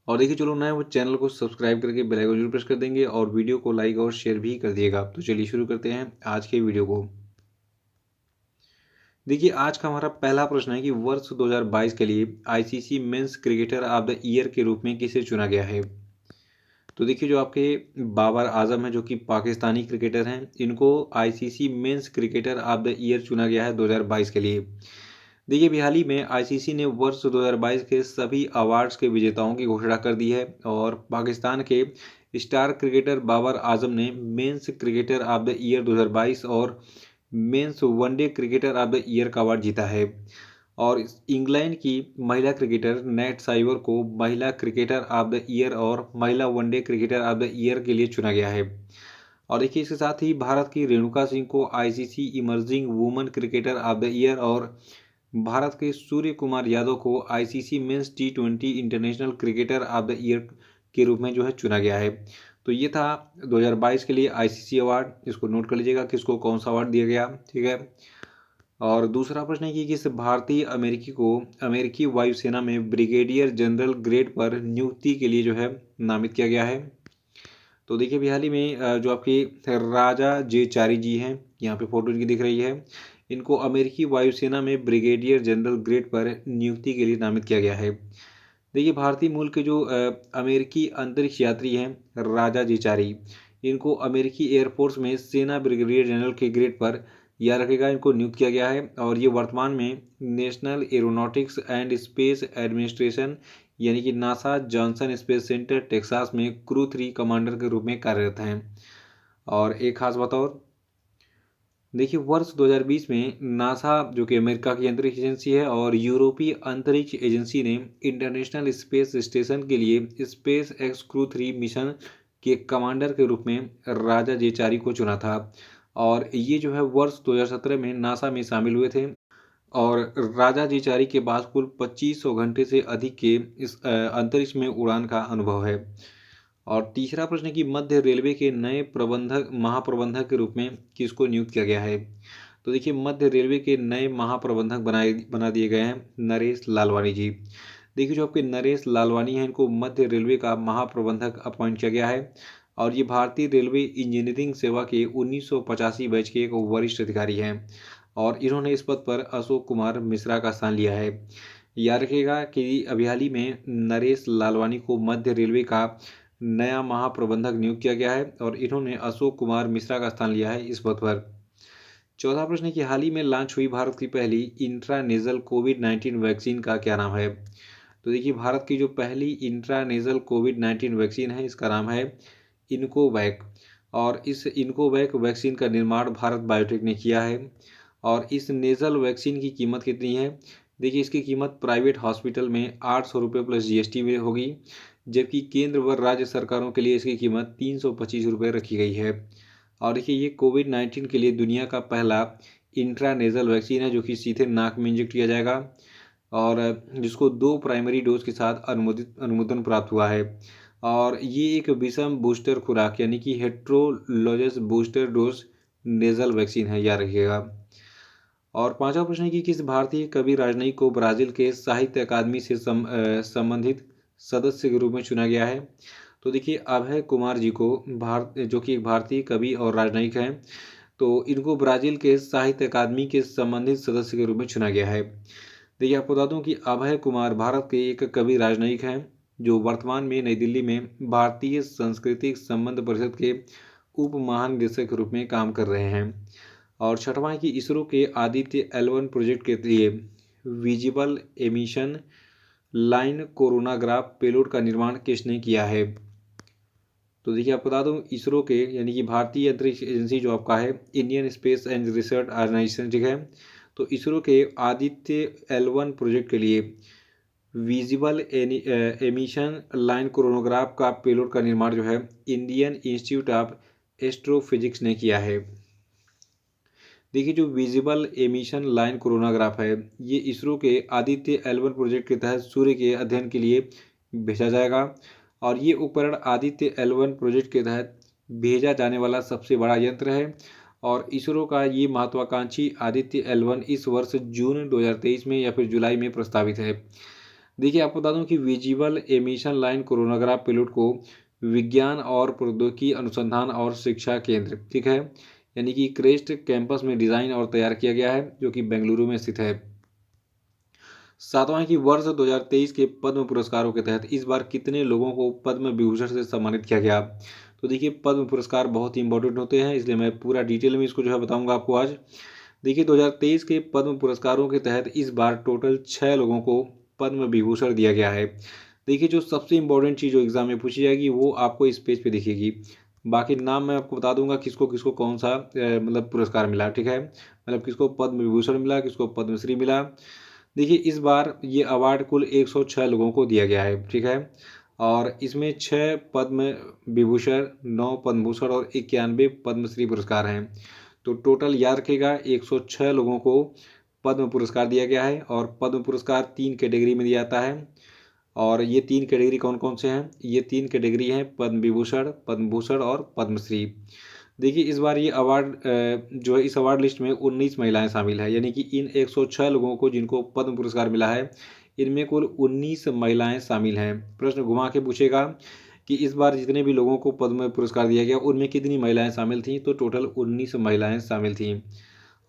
और देखिए जो लोग नए हैं वो चैनल को सब्सक्राइब करके बेल आइकन जरूर प्रेस कर देंगे और वीडियो को लाइक और शेयर भी कर दिएगा। तो चलिए शुरू करते हैं आज के वीडियो को। देखिए आज का हमारा पहला प्रश्न है कि वर्ष 2022 के लिए ICC men's cricketer of the year के रूप में किसे चुना गया है। तो देखिए जो आपके बाबर आजम हैं जो कि पाकिस्तानी क्रिकेटर हैं, इनको ICC men's cricketer of the year चुना गया है 2022 के लिए। देखिए अभी हाल ही में आईसीसी ने वर्ष 2022 के सभी अवार्ड्स के विजेताओं की घोषणा कर दी है और पाकिस्तान के स्टार क्रिकेटर बाबर आजम ने mens cricketer of the year 2022 और mens one day cricketer of the year का अवार्ड जीता है। और इंग्लैंड की महिला क्रिकेटर नेट साइवर को महिला क्रिकेटर ऑफ द ईयर और महिला one day cricketer of the year के लिए चुना गया है। और देखिए इसके साथ ही भारत की रेणुका सिंह को ICC emerging women cricketer of the year और भारत के सूर्य कुमार यादव को ICC men's T20 international cricketer of the year के रूप में जो है चुना गया है। तो ये था 2022 के लिए आईसीसी अवार्ड, इसको नोट कर लीजिएगा किसको कौन सा अवार्ड दिया गया। ठीक है। और दूसरा प्रश्न है कि किस भारतीय अमेरिकी को अमेरिकी वायुसेना में ब्रिगेडियर जनरल ग्रेड पर नियुक्ति के लिए जो है नामित किया गया है। तो देखिए अभी हाल ही में जो आपकी राजा जे चारी जी हैं, यहाँ पे फोटो इनकी दिख रही है, इनको अमेरिकी वायुसेना में ब्रिगेडियर जनरल ग्रेड पर नियुक्ति के लिए नामित किया गया है। देखिए भारतीय मूल के जो अमेरिकी अंतरिक्ष यात्री हैं राजा जी चारी, इनको अमेरिकी एयरफोर्स में सेना ब्रिगेडियर जनरल के ग्रेड पर याद रखेगा इनको नियुक्त किया गया है। और ये वर्तमान में national aeronautics and space administration यानी कि NASA Johnson space centre Texas में क्रू 3 कमांडर के रूप में कार्यरत हैं। और एक खास बात और, देखिए वर्ष 2020 में नासा जो कि अमेरिका की अंतरिक्ष एजेंसी है और यूरोपीय अंतरिक्ष एजेंसी ने इंटरनेशनल स्पेस स्टेशन के लिए स्पेस एक्स क्रू 3 मिशन के कमांडर के रूप में राजा जेचारी को चुना था। और ये जो है वर्ष 2017 में नासा में शामिल हुए थे। और राजा जेचारी के पास कुल 2500 घंटे से अधिक के इस अंतरिक्ष में उड़ान का अनुभव है। और तीसरा प्रश्न है कि मध्य रेलवे के नए प्रबंधक महाप्रबंधक के रूप में किसको नियुक्त किया गया है। तो देखिए मध्य रेलवे के नए महाप्रबंधक बना दिए गए हैं नरेश लालवानी जी। देखिए जो आपके नरेश लालवानी हैं इनको मध्य रेलवे का महाप्रबंधक अपॉइंट किया गया है। और ये भारतीय रेलवे इंजीनियरिंग सेवा के 1985 बैच के एक वरिष्ठ अधिकारी हैं और इन्होंने इस पद पर अशोक कुमार मिश्रा का स्थान लिया है। याद रखिएगा कि अभी हाल ही में नरेश लालवानी को मध्य रेलवे का नया महाप्रबंधक नियुक्त किया गया है और इन्होंने अशोक कुमार मिश्रा का स्थान लिया है इस पद पर। चौथा प्रश्न है कि हाल ही में लॉन्च हुई भारत की पहली इंट्रानेजल कोविड-19 वैक्सीन का क्या नाम है। तो देखिए भारत की जो पहली इंट्रानेजल कोविड-19 वैक्सीन है इसका नाम है इनकोवैक। और इस इनकोवैक वैक्सीन का निर्माण भारत बायोटेक ने किया है। और इस नेजल वैक्सीन की कीमत कितनी है। देखिए इसकी कीमत प्राइवेट हॉस्पिटल में 800 रुपये प्लस जीएसटी में होगी, जबकि केंद्र व राज्य सरकारों के लिए इसकी कीमत 325 रुपये रखी गई है। और देखिए ये कोविड-19 के लिए दुनिया का पहला इंट्रानेजल वैक्सीन है जो कि सीधे नाक में इंजेक्ट किया जाएगा और जिसको 2 प्राइमरी डोज के साथ अनुमोदन प्राप्त हुआ है। और ये एक विषम बूस्टर खुराक यानी कि हेट्रोलोजस बूस्टर डोज नेजल वैक्सीन है, याद रखिएगा। और पांचवा प्रश्न है कि किस भारतीय कवि राजनयिक को ब्राजील के साहित्य अकादमी से संबंधित सदस्य के रूप में चुना गया है। तो देखिए अभय कुमार जी को भारत जो कि एक भारतीय कवि और राजनयिक हैं, तो इनको ब्राज़ील के साहित्य अकादमी के संबंधित सदस्य के रूप में चुना गया है। देखिए आपको बता दूं कि अभय कुमार भारत के एक कवि राजनयिक हैं जो वर्तमान में नई दिल्ली में भारतीय सांस्कृतिक संबंध परिषद के उप महानिदेशक के रूप में काम कर रहे हैं। और छठवां है कि इसरो के आदित्य L1 प्रोजेक्ट के लिए visible emission line coronagraph payload का निर्माण किसने किया है। तो देखिए आपको बता दूं इसरो के यानी कि भारतीय अंतरिक्ष एजेंसी जो आपका है Indian space and research organisation, ठीक है। तो इसरो के आदित्य L1 प्रोजेक्ट के लिए विजिबल एमिशन लाइन कोरोनोग्राफ का पेलोड का निर्माण जो है इंडियन इंस्टीट्यूट ऑफ एस्ट्रोफिजिक्स ने किया है। देखिए जो विजिबल एमिशन लाइन कोरोनाग्राफ है ये इसरो के आदित्य L1 प्रोजेक्ट के तहत सूर्य के अध्ययन के लिए भेजा जाएगा। और ये उपकरण आदित्य L1 प्रोजेक्ट के तहत भेजा जाने वाला सबसे बड़ा यंत्र है। और इसरो का ये महत्वाकांक्षी आदित्य L1 इस वर्ष जून 2023 में या फिर जुलाई में प्रस्तावित है। देखिए आपको बता दूं कि विजिबल एमिशन लाइन कोरोनाग्राफ पिलोट को विज्ञान और प्रौद्योगिकी अनुसंधान और शिक्षा केंद्र, ठीक है, यानी कि क्रेस्ट कैंपस में डिज़ाइन और तैयार किया गया है, जो कि बेंगलुरु में स्थित है। सातवां है कि वर्ष 2023 के पद्म पुरस्कारों के तहत इस बार कितने लोगों को पद्म विभूषण से सम्मानित किया गया। तो देखिए पद्म पुरस्कार बहुत ही इंपॉर्टेंट होते हैं, इसलिए मैं पूरा डिटेल में इसको जो है बताऊंगा आपको आज। देखिए 2023 के पद्म पुरस्कारों के तहत इस बार टोटल 6 लोगों को पद्म विभूषण दिया गया है। देखिए जो सबसे इंपॉर्टेंट चीज़ जो एग्जाम में पूछी जाएगी वो आपको इस पेज पे दिखेगी। बाकी नाम मैं आपको बता दूंगा किसको किसको कौन सा मतलब पुरस्कार मिला, ठीक है, मतलब किसको पद्म विभूषण मिला, किसको पद्मश्री मिला। देखिए इस बार ये अवार्ड कुल 106 लोगों को दिया गया है, ठीक है, और इसमें 6 पद्म विभूषण, 9 पद्म भूषण और 91 पद्मश्री पुरस्कार हैं। तो टोटल याद रखिएगा 106 लोगों को पद्म पुरस्कार दिया गया है। और पद्म पुरस्कार 3 कैटेगरी में दिया जाता है, और ये 3 कैटेगरी कौन कौन से हैं, ये 3 कैटेगरी हैं पद्म विभूषण, पद्म भूषण और पद्मश्री। देखिए इस बार ये अवार्ड जो है इस अवार्ड लिस्ट में 19 महिलाएं शामिल हैं, यानी कि इन 106 लोगों को जिनको पद्म पुरस्कार मिला है इनमें कुल 19 महिलाएं शामिल हैं। प्रश्न घुमा के पूछेगा कि इस बार जितने भी लोगों को पद्म पुरस्कार दिया गया उनमें कितनी महिलाएं शामिल थीं, तो टोटल 19 महिलाएं शामिल थीं।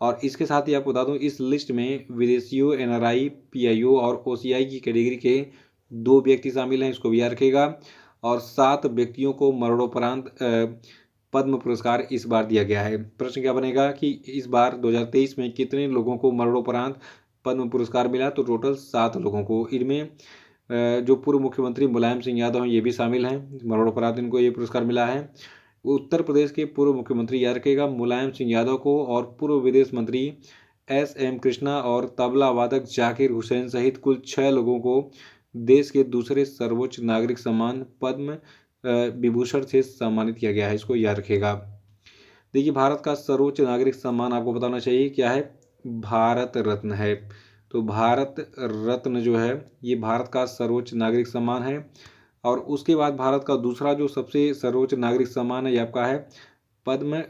और इसके साथ ही आपको बता दूं इस लिस्ट में विदेशियों, एनआरआई, पीआईओ और ओसीआई की कैटेगरी के 2 व्यक्ति शामिल हैं, इसको भी याद रखेगा। और 7 व्यक्तियों को मरणोपरांत पद्म पुरस्कार इस बार दिया गया है। प्रश्न क्या बनेगा कि इस बार 2023 में कितने लोगों को मरणोपरांत पद्म पुरस्कार मिला, तो टोटल 7 लोगों को। इनमें जो पूर्व मुख्यमंत्री मुलायम सिंह यादव हैं ये भी शामिल हैं, मरणोपरांत इनको ये पुरस्कार मिला है। उत्तर प्रदेश के पूर्व मुख्यमंत्री याद रखेगा मुलायम सिंह यादव को, और पूर्व विदेश मंत्री एस.एम. कृष्णा और तबला वादक जाकिर हुसैन सहित कुल 6 लोगों को देश के दूसरे सर्वोच्च नागरिक सम्मान पद्म विभूषण से सम्मानित किया गया है, इसको याद रखेगा। देखिए भारत का सर्वोच्च नागरिक सम्मान आपको बताना चाहिए क्या है, भारत रत्न है। तो भारत रत्न जो है ये भारत का सर्वोच्च नागरिक सम्मान है। और उसके बाद भारत का दूसरा जो सबसे सर्वोच्च नागरिक सम्मान है ये आपका है पद्म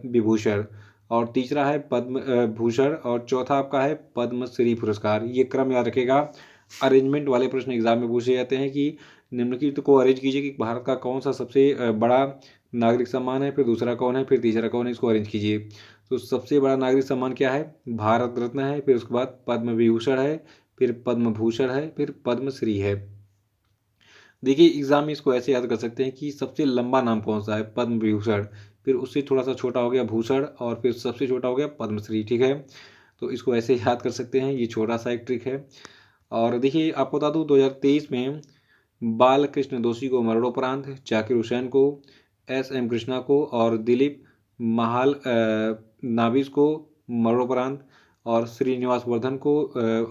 विभूषण, और तीसरा है पद्म भूषण, और चौथा आपका है पद्मश्री पुरस्कार। ये क्रम याद रखेगा। अरेंजमेंट वाले प्रश्न एग्जाम में पूछे जाते हैं कि निम्नलिखित को अरेंज कीजिए कि भारत का कौन सा सबसे बड़ा नागरिक सम्मान है, फिर दूसरा कौन है, फिर तीसरा कौन है, इसको अरेंज कीजिए। तो सबसे बड़ा नागरिक सम्मान क्या है, भारत रत्न है, फिर उसके बाद पद्म विभूषण है, फिर पद्म भूषण है, फिर पद्मश्री है। देखिए एग्जाम में इसको ऐसे याद कर सकते हैं कि सबसे लंबा नाम कौन सा है, पद्म विभूषण, फिर उससे थोड़ा सा छोटा हो गया भूषण, और फिर सबसे छोटा हो गया पद्मश्री, ठीक है। तो इसको ऐसे याद कर सकते हैं, ये छोटा सा एक ट्रिक है। और देखिए आपको बता दूं 2023 में बाल कृष्ण दोषी को मरणोपरांत, जाकिर हुसैन को, एस.एम. कृष्णा को और दिलीप महाल नाविस को मरणोपरांत, और श्रीनिवास वर्धन को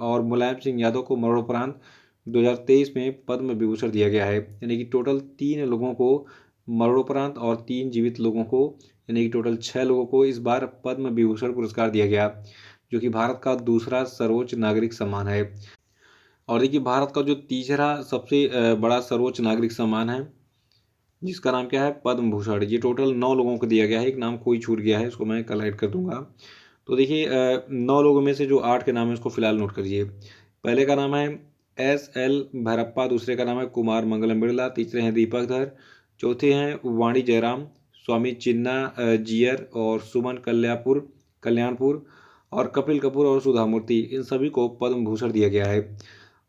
और मुलायम सिंह यादव को मरणोपरांत 2023 में पद्म विभूषण दिया गया है। यानी कि टोटल 3 लोगों को मरणोपरांत और 3 जीवित लोगों को, यानी कि टोटल 6 लोगों को इस बार पद्म विभूषण पुरस्कार दिया गया, जो कि भारत का दूसरा सर्वोच्च नागरिक सम्मान है। और देखिए भारत का जो तीसरा सबसे बड़ा सर्वोच्च नागरिक सम्मान है जिसका नाम क्या है, पद्म भूषण, ये टोटल 9 लोगों को दिया गया है। एक नाम कोई छूट गया है, इसको मैं कल ऐड कर दूंगा। तो देखिए 9 लोगों में से जो 8 के नाम है उसको फिलहाल नोट करिए। पहले का नाम है S.L. भैरप्पा, दूसरे का नाम है कुमार मंगलम बिरला, तीसरे हैं दीपक धर, चौथे हैं वाणी जयराम, स्वामी चिन्ना जियर और सुमन कल्याणपुर, और कपिल कपूर और सुधा मूर्ति, इन सभी को पद्म भूषण दिया गया है।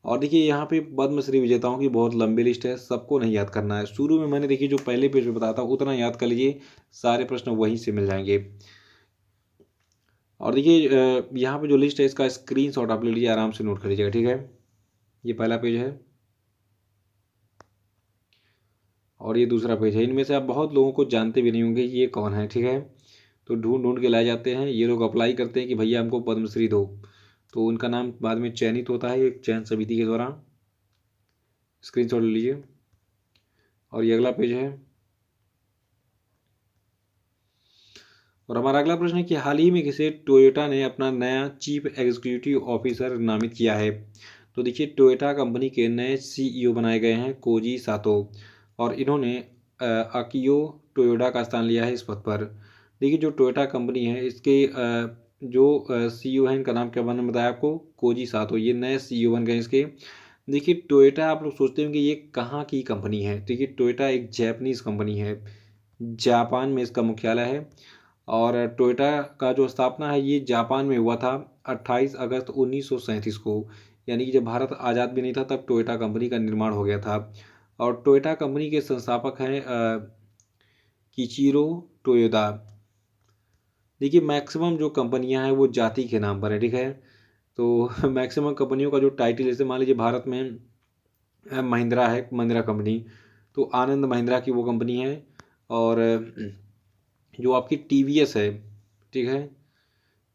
और देखिए यहाँ पे पद्मश्री विजेताओं की बहुत लंबी लिस्ट है, सबको नहीं याद करना है। शुरू में मैंने देखिए जो पहले पेज पे बताया था उतना याद कर लीजिए, सारे प्रश्न वहीं से मिल जाएंगे। और देखिए यहाँ पे जो लिस्ट है इसका स्क्रीनशॉट आप ले लीजिए, आराम से नोट कर लीजिएगा, ठीक है। ये पहला पेज है और ये दूसरा पेज है। इनमें से आप बहुत लोगों को जानते भी नहीं होंगे ये कौन है, ठीक है। तो ढूंढ ढूंढ के लाए जाते हैं, ये लोग अप्लाई करते हैं कि भैया हमको पद्मश्री दो, तो उनका नाम बाद में चयनित होता है एक चयन समिति के द्वारा। स्क्रीनशॉट ले लीजिए। और ये अगला पेज है। और हमारा अगला प्रश्न है कि हाल ही में किसे टोयोटा ने अपना नया चीफ एग्जीक्यूटिव ऑफिसर नामित किया है। तो देखिए टोयोटा कंपनी के नए सीईओ बनाए गए हैं कोजी सातो, और इन्होंने आकियो टोयोडा का स्थान लिया है इस पद पर। देखिए जो टोयोटा कंपनी है इसके जो सीईओ हैं इनका नाम क्या मैंने बताया आपको, कोजी सातो, ये नए सीईओ बन गए इसके। देखिए टोयोटा, आप लोग सोचते होंगे ये कहाँ की कंपनी है। देखिए टोयोटा एक जापानीज़ कंपनी है, जापान में इसका मुख्यालय है। और टोयोटा का जो स्थापना है ये जापान में हुआ था 28 अगस्त 1937 को, यानी कि जब भारत आज़ाद भी नहीं था तब टोयोटा कंपनी का निर्माण हो गया था। और टोयोटा कंपनी के संस्थापक हैं किचिरो टोयोदा। देखिए मैक्सिमम जो कंपनियां हैं वो जाति के नाम पर है, ठीक है। तो मैक्सिमम कंपनियों का जो टाइटल, जैसे मान लीजिए भारत में महिंद्रा है, महिंद्रा कंपनी, तो आनंद महिंद्रा की वो कंपनी है। और जो आपकी टीवीएस है, ठीक है,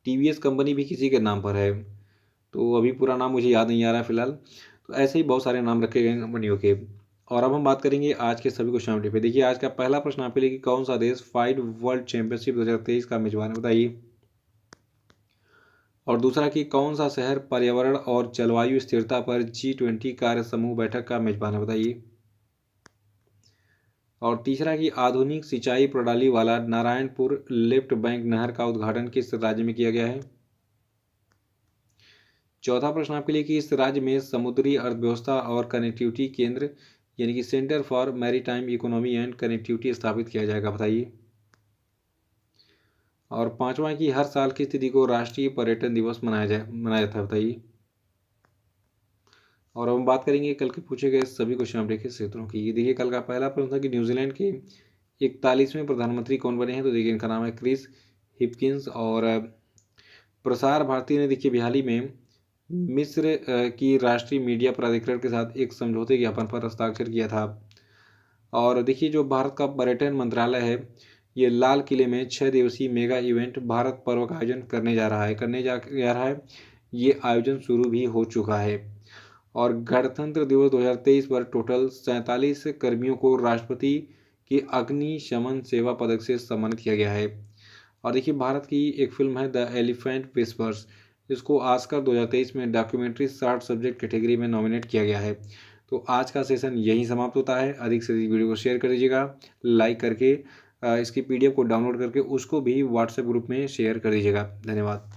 टीवीएस कंपनी भी किसी के नाम पर है। तो अभी पूरा नाम मुझे याद नहीं आ रहा है फिलहाल। तो ऐसे ही बहुत सारे नाम रखे गए हैं कंपनियों के। और अब हम बात करेंगे आज के सभी क्वेश्चन पे। देखिए आज का पहला प्रश्न आपके लिए कि कौन सा देश फाइड वर्ल्ड चैंपियनशिप 2023 का मेजबान है, बताइए। और दूसरा कि कौन सा शहर पर्यावरण और जलवायु स्थिरता पर G20 कार्य समूह बैठक का मेजबान है, बताइए। और तीसरा कि आधुनिक सिंचाई प्रणाली वाला नारायणपुर लेफ्ट बैंक नहर का उद्घाटन किस राज्य में किया गया है। चौथा प्रश्न आपके लिए कि इस राज्य में समुद्री अर्थव्यवस्था और कनेक्टिविटी केंद्र यानी कि centre for maritime economy and connectivity स्थापित किया जाएगा, बताइए। और पांचवा कि हर साल किस तिथि को राष्ट्रीय पर्यटन दिवस मनाया जाता है, बताइए। और अब हम बात करेंगे कल के पूछे गए सभी क्वेश्चन अपडेट के क्षेत्रों की। देखिए कल का पहला प्रश्न था कि न्यूजीलैंड के 41वें प्रधानमंत्री कौन बने हैं, तो देखिए इनका नाम है क्रिस हिपकिंस। और प्रसार भारती ने देखिए हाल ही में मिस्र की राष्ट्रीय मीडिया प्राधिकरण के साथ एक समझौते ज्ञापन पर हस्ताक्षर किया था। और देखिए जो भारत का पर्यटन मंत्रालय है ये लाल किले में 6 दिवसीय मेगा इवेंट भारत पर्व का आयोजन करने जा रहा है। ये आयोजन शुरू भी हो चुका है। और गणतंत्र दिवस 2023 पर टोटल 47 कर्मियों को राष्ट्रपति के अग्निशमन सेवा पदक से सम्मानित किया गया है। और देखिए भारत की एक फिल्म है द एलिफेंट विस्पर्स, इसको ऑस्कर 2023 में डॉक्यूमेंट्री शॉर्ट सब्जेक्ट कैटेगरी में नॉमिनेट किया गया है। तो आज का सेशन यहीं समाप्त होता है। अधिक से अधिक वीडियो को शेयर कर दीजिएगा, लाइक करके इसकी PDF को डाउनलोड करके उसको भी व्हाट्सएप ग्रुप में शेयर कर दीजिएगा। धन्यवाद।